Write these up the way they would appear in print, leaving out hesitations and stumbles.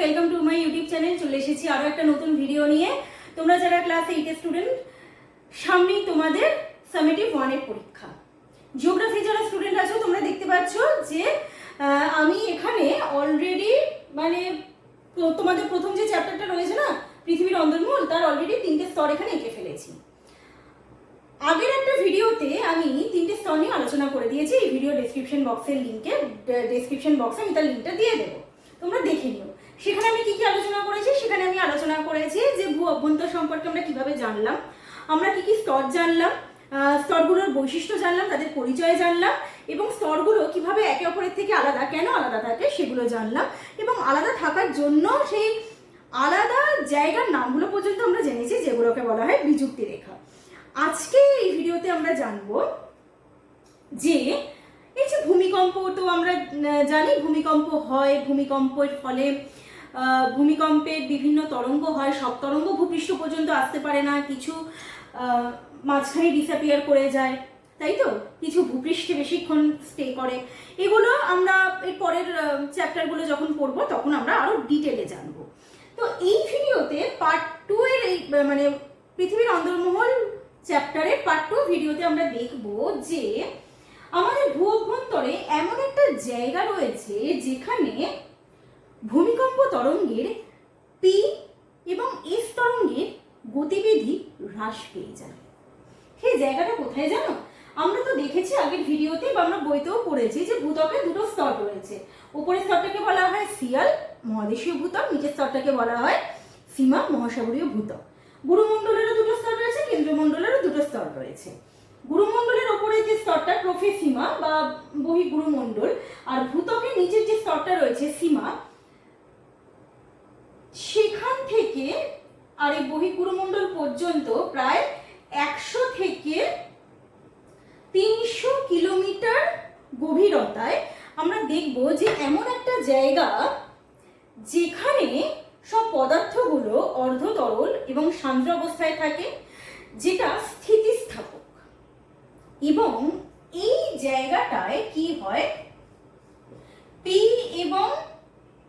Welcome to my YouTube channel. চলে এসেছি আরও একটা নতুন ভিডিও নিয়ে। তোমরা যারা ক্লাস 8 এর স্টুডেন্ট, সামনেই তোমাদের সামেটিভ 1 এর পরীক্ষা। জিওগ্রাফি যারা স্টুডেন্ট আছো তোমরা দেখতে পাচ্ছ যে আমি এখানে অলরেডি তোমাদের প্রথম যে চ্যাপ্টারটা রয়েছে না, পৃথিবীর অন্দরমহল, তার অলরেডি 3টে স্তর এখানে এঁকে ফেলেছি। আগের একটা ভিডিওতে আমি 3টে স্তর নিয়ে আলোচনা করে দিয়েছি। এই ভিডিও ডেসক্রিপশন বক্সে আমি তার লিঙ্কটা দিয়ে দেবো, তোমরা দেখে নিও। সেখানে আমি কি কি আলোচনা করেছি? সেখানে আমি আলোচনা করেছি যে ভূ অভ্যন্তর সম্পর্কে আমরা কিভাবে জানলাম, আমরা কি কি স্তর জানলাম, স্তরগুলোর বৈশিষ্ট্য জানলাম, তাদের পরিচয় জানলাম, এবং স্তরগুলো কিভাবে একে অপরের থেকে আলাদা, কেন আলাদা থাকে সেগুলো জানলাম, এবং আলাদা থাকার জন্য সেই আলাদা জায়গার নামগুলো পর্যন্ত আমরা জেনেছি, যেগুলোকে বলা হয় বিযুক্তি রেখা। আজকে এই ভিডিওতে আমরা জানবো যে এই যে ভূমিকম্প, তো আমরা জানি ভূমিকম্প হয়, ভূমিকম্পের ফলে ভূমিকম্পের বিভিন্ন তরঙ্গ হয়। সব তরঙ্গ ভূপৃষ্ঠ পর্যন্ত আসতে পারে না, কিছু মাঝখানে ডিসঅ্যাপিয়ার করে যায়, তাই তো, কিছু ভূপৃষ্ঠে বেশিক্ষণ স্টে করে। এগুলো আমরা এর পরের চ্যাপ্টারগুলো যখন পড়বো তখন আমরা আরো ডিটেলে জানবো। তো এই ভিডিওতে পার্ট 2 এর এই পৃথিবীর অন্দরমহল চ্যাপ্টারের পার্ট 2 ভিডিওতে আমরা দেখব যে আমাদের ভূ অভ্যন্তরে এমন একটা জায়গা রয়েছে যেখানে ভূমিকম্প তরঙ্গের পি এবং এস তরঙ্গের গতিবিধি হ্রাস পেয়ে যায়। সেই জায়গাটা কোথায় জানো? আমরা তো দেখেছি আগের ভিডিওতে, বা আমরা বইতেও পড়েছি যে ভূত্বকের দুটো স্তর রয়েছে। উপরের স্তরটাকে বলা হয় সিয়াল, মহাদেশীয় ভূত্বক, নিচের স্তরটাকে বলা হয় সীমা, মহাসাগরীয় ভূত্বক। গুরুমণ্ডলেরও দুটো স্তর রয়েছে, কেন্দ্রমণ্ডলেরও দুটো স্তর রয়েছে। গুরুমণ্ডলের ওপরে যে স্তরটা প্রোফেসীমা বা বহিঃগুরুমণ্ডল, আর ভূত্বকের নিচের যে স্তরটা রয়েছে সীমা, সেখান থেকে আর এই বহিঃগুরুমণ্ডল পর্যন্ত প্রায় 100 থেকে 300 কিলোমিটার গভীরতায় আমরা দেখব যে এমন একটা জায়গা যেখানে সব পদার্থগুলো অর্ধতরল এবং সান্দ্র অবস্থায় থাকে, যেটা স্থিতিস্থাপক। এবং এই জায়গাটায় কি হয়, পি এবং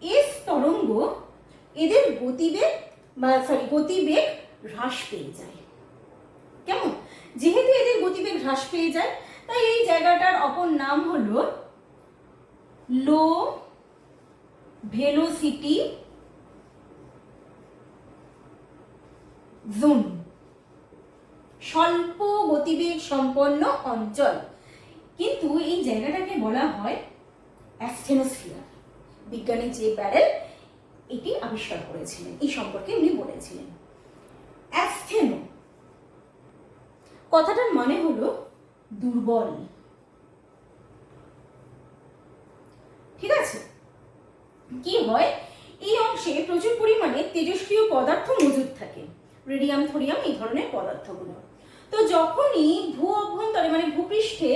এস তরঙ্গ এদের গতিবেগ হ্রাস পেয়ে যায়। কেমন? যেহেতু এদের গতিবেগ হ্রাস পেয়ে যায়, তাই এই জায়গাটার অপর নাম হলো লো ভেলোসিটি জোন, স্বল্প গতিবেগ সম্পন্ন অঞ্চল। কিন্তু এই জায়গাটাকে বলা হয় অ্যাসথেনোস্ফিয়ার। বিজ্ঞানী জে ব্যারেল এটি আবিষ্কার করেছিলেন, এই সম্পর্কে উনি বলেছিলেন। অ্যাসথেনো কথাটার মানে হলো দুর্বল, ঠিক আছে? কি হয়, এই অংশে প্রচুর পরিমাণে তেজস্ক্রিয় পদার্থ মজুদ থাকে, রেডিয়াম, থোরিয়াম, এই ধরনের পদার্থগুলো। তো যখনই ভূ অভ্যন্তরে ভূপৃষ্ঠে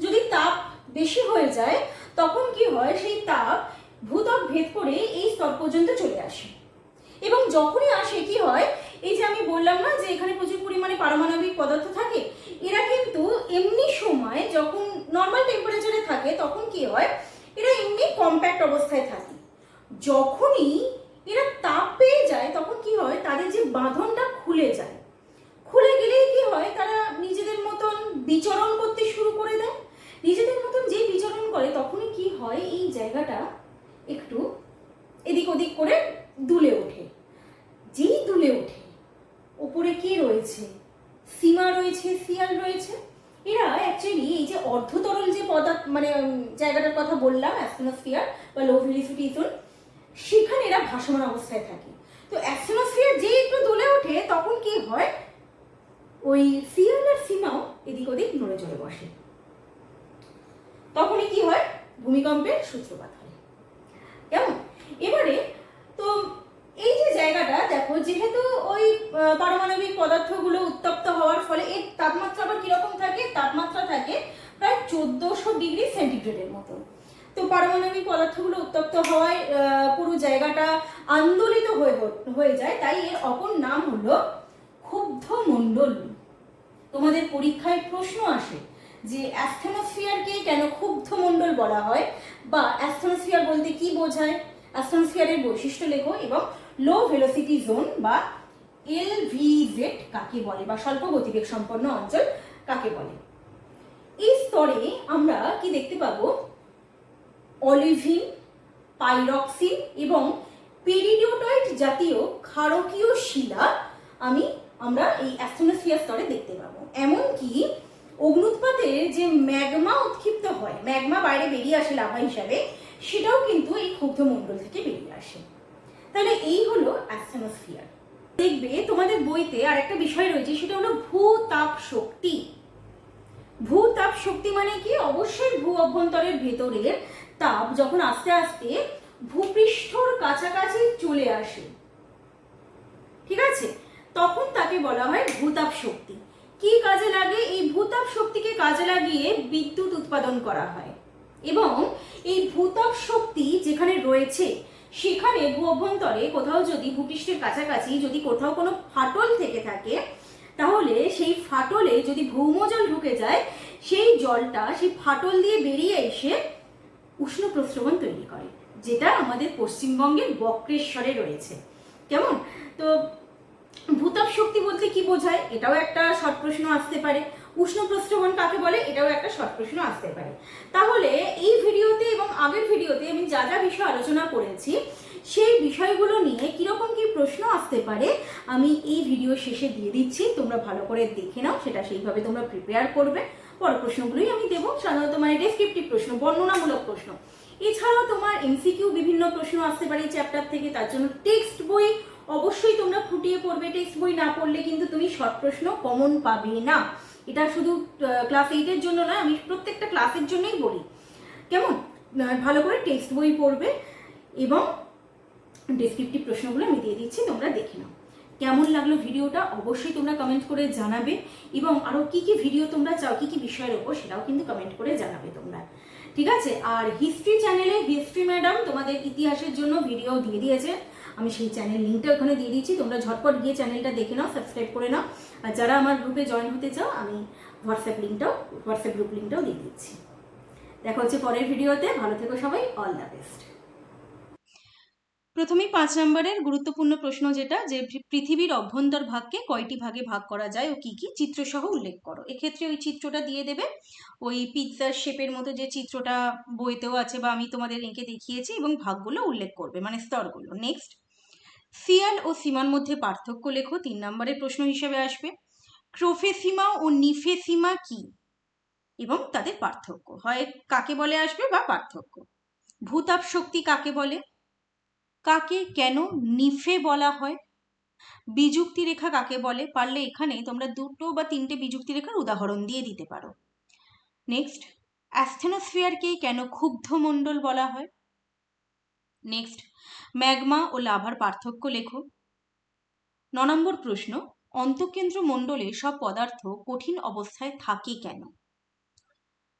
যদি তাপ বেশি হয়ে যায়, তখন কি হয়, সেই তাপ ভূত্বক ভেদ করে এই স্তর পর্যন্ত চলে আসে। এবং যখনই আসে কি হয়, এই যে আমি বললাম না যে এখানে প্রচুর পরিমাণে পারমাণবিক পদার্থ থাকে, এরা কিন্তু এমনি সময় যখন নর্মাল টেম্পারেচারে থাকে তখন কি হয়, এরা এমনি কম্প্যাক্ট অবস্থায় থাকে। যখনই এরা তাপ পেয়ে যায় তখন কি হয়, তাদের যে বাঁধনটা খুলে যায়, খুলে গেলেই কি হয়, তারা নিজেদের মতন বিচরণ করতে শুরু করে দেয়। নিজেদের মতন যেই বিচরণ করে তখনই কি হয়, এই জায়গাটা একটু এদিক ওদিক করে দুলে ওঠে। যেই দুলে ওঠে, ওপরে কি রয়েছে, সীমা রয়েছে, সিয়াল রয়েছে। এরা অ্যাকচুয়ালি এই যে অর্ধতরল যে পদার্থ জায়গাটার কথা বললাম, অ্যাসথেনোস্ফিয়ার বা লো ভেলোসিটি জোন, সেখানে এরা ভাসমান অবস্থায় থাকে। তো অ্যাসথেনোস্ফিয়ার যে একটু দুলে ওঠে তখন কি হয়, ওই সিয়াল আর সীমাও এদিক ওদিক নড়ে চড়ে বসে। তখনই কি হয়, ভূমিকম্পের সূত্রপাত হয়। কেমন? এবারে তো এই যে জায়গাটা দেখো, যেহেতু ওই পারমাণবিক পদার্থগুলো উত্তপ্ত হওয়ার ফলে এর তাপমাত্রা আবার কিরকম থাকে, তাপমাত্রা থাকে প্রায় 1400 ডিগ্রি সেন্টিগ্রেডের মতো। তো পারমাণবিক পদার্থগুলো উত্তপ্ত হওয়ায় পুরো জায়গাটা আন্দোলিত হয়ে যায়, তাই এর অপর নাম হলো ক্ষুব্ধ মণ্ডল। তোমাদের পরীক্ষায় প্রশ্ন আসে যে অ্যাসথেনোস্ফিয়ারকে কেন ক্ষুব্ধ মণ্ডল বলা হয়, বা অ্যাসথেনোস্ফিয়ার বলতে কি বোঝায়, অ্যাটমসফিয়ারের বৈশিষ্ট্য লেখো এবং লো ভেলোসিটি জোন বা এলভিজেড কাকে বলে বা স্বল্প গতিবেগ সম্পন্ন অঞ্চল কাকে বলে। এই স্তরে আমরা কি দেখতে পাবো, অলিভিন, পাইরক্সিন এবং পেরিডোটাইট জাতীয় ক্ষারকীয় শিলা আমরা এই অ্যাটমসফিয়ার স্তরে দেখতে পাবো। এমনকি অগ্নুৎপাতে যে ম্যাগমা উৎক্ষিপ্ত হয়, ম্যাগমা বাইরে বেরিয়ে আসে লাভা হিসাবে, সেটাও কিন্তু এই ক্ষুব্ধমণ্ডল থেকে বেরিয়ে আসে। তাহলে এই হলো অ্যাটমসফিয়ার। দেখবে তোমাদের বইতে আরেকটা বিষয় রয়েছে, সেটা হলো ভূতাপ শক্তি। ভূতাপ শক্তি মানে কি? অবশ্যই ভূ অভ্যন্তরের ভেতরের তাপ যখন আস্তে আস্তে ভূপৃষ্ঠর কাছাকাছি চলে আসে, ঠিক আছে, তখন তাকে বলা হয় ভূতাপ শক্তি। কি কাজে লাগে? এই ভূতাপ শক্তিকে কাজে লাগিয়ে বিদ্যুৎ উৎপাদন করা হয় এবং এই ভূতাপ শক্তি যেখানে রয়েছে সেখানে ভূ অভ্যন্তরে কোথাও যদি ভূপৃষ্ঠের কাছাকাছি যদি কোথাও কোনো ফাটল থেকে থাকে, তাহলে সেই ফাটলে যদি ভৌমজল ঢুকে যায়, সেই জলটা সেই ফাটল দিয়ে বেরিয়ে এসে উষ্ণ প্রস্রবণ তৈরি করে, যেটা আমাদের পশ্চিমবঙ্গের বক্রেশ্বরে রয়েছে। কেমন? তো ভূতাপ শক্তি বলতে কি বোঝায়, এটাও একটা শর্ট প্রশ্ন আসতে পারে। উষ্ণ প্রস্রবণ কাকে বলে, এটাও একটা শর্ট প্রশ্ন আসতে পারে। তাহলে এই ভিডিওতে এবং আগের ভিডিওতে আমি যা যা বিষয় আলোচনা করেছি, সেই বিষয়গুলো নিয়ে কিরকম কি প্রশ্ন আসতে পারে আমি এই ভিডিও শেষে দিয়ে দিচ্ছি, তোমরা ভালো করে দেখে নাও, সেটা সেইভাবে তোমরা প্রিপেয়ার করবে। পরের প্রশ্নগুলোই আমি দেবো, সাধারণত মানে ডেসক্রিপটিভ প্রশ্ন, বর্ণনামূলক প্রশ্ন। এছাড়াও তোমার এমসিকিউ বিভিন্ন প্রশ্ন আসতে পারে চ্যাপ্টার থেকে, তার জন্য টেক্সট বই অবশ্যই তোমরা খুঁটিয়ে পড়বে। টেক্সট বই না পড়লে কিন্তু তুমি শর্ট প্রশ্ন কমন পাবে না। এটা শুধু ক্লাস 8-এর জন্য নয়, আমি প্রত্যেকটা ক্লাসের জন্যই বলি। কেমন? ভালো করে টেক্সট বই পড়বে এবং ডেসক্রিপটিভ প্রশ্নগুলো আমি দিয়ে দিচ্ছি, তোমরা দেখে নাও। কেমন লাগলো ভিডিওটা অবশ্যই তোমরা কমেন্ট করে জানাবে এবং আরও কি কি ভিডিও তোমরা চাও, কি কি বিষয়ের ওপর, সেটাও কিন্তু কমেন্ট করে জানাবে তোমরা, ঠিক আছে? আর হিস্ট্রি চ্যানেলে হিস্ট্রি ম্যাডাম তোমাদের ইতিহাসের জন্য ভিডিও দিয়ে দিয়েছে, আমি সেই চ্যানেল লিঙ্কটা ওখানে দিয়ে দিচ্ছি, তোমরা ঝটপট গিয়ে চ্যানেলটা দেখে নাও, সাবস্ক্রাইব করে নাও। আর যারা আমার গ্রুপে জয়েন হতে চাও, আমি হোয়াটসঅ্যাপ গ্রুপ লিঙ্কটাও দিয়ে দিচ্ছি। দেখা হচ্ছে পরের ভিডিওতে, ভালো থেকো সবাই, অল দ্য বেস্ট। প্রথমেই 5 নম্বরের গুরুত্বপূর্ণ প্রশ্ন যেটা, যে পৃথিবীর অভ্যন্তর ভাগকে কয়টি ভাগে ভাগ করা যায় ও কি কি, চিত্রসহ উল্লেখ করো। এক্ষেত্রে ওই চিত্রটা দিয়ে দেবে, ওই পিৎজার শেপের মতো যে চিত্রটা বইতেও আছে বা আমি তোমাদের এঁকে দেখিয়েছি, এবং ভাগগুলো উল্লেখ করবে, মানে স্তরগুলো। নেক্সট, সিয়াল ও সীমার মধ্যে পার্থক্য লেখো, 3 নম্বরের প্রশ্ন হিসেবে আসবে। ক্রোফেসিমা ও নিফেসিমা কি এবং তাদের পার্থক্য, হয় কাকে বলে আসবে বা পার্থক্য। ভূতাপ শক্তি কাকে বলে, কাকে কেন নিফে বলা হয়, বিযুক্তি রেখা কাকে বলে, পারলে এখানে তোমরা 2 বা 3টে বিযুক্তি রেখার উদাহরণ দিয়ে দিতে পারো। নেক্সট, অ্যাস্থেনোস্ফিয়ারকে কেন ক্ষুব্ধমণ্ডল বলা হয়। নেক্সট, ম্যাগমা ও লাভার পার্থক্য লেখো। 9 নম্বর প্রশ্ন, অন্তঃকেন্দ্র মণ্ডলে সব পদার্থ কঠিন অবস্থায় থাকে কেন।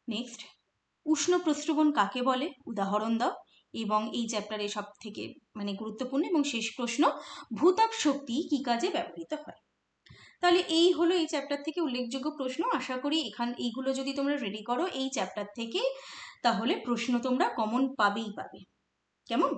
নেক্সট, উষ্ণ প্রস্রবণ কাকে বলে, উদাহরণ দাও। এবং এই চ্যাপ্টারে সব থেকে মানে গুরুত্বপূর্ণ এবং শেষ প্রশ্ন, ভূতাপ শক্তি কি কাজে ব্যবহৃত হয়। তাহলে এই হলো এই চ্যাপ্টার থেকে উল্লেখযোগ্য প্রশ্ন। আশা করি এইগুলো যদি তোমরা রেডি করো এই চ্যাপ্টার থেকে, তাহলে প্রশ্ন তোমরা কমন পাবেই পাবে। কেমন?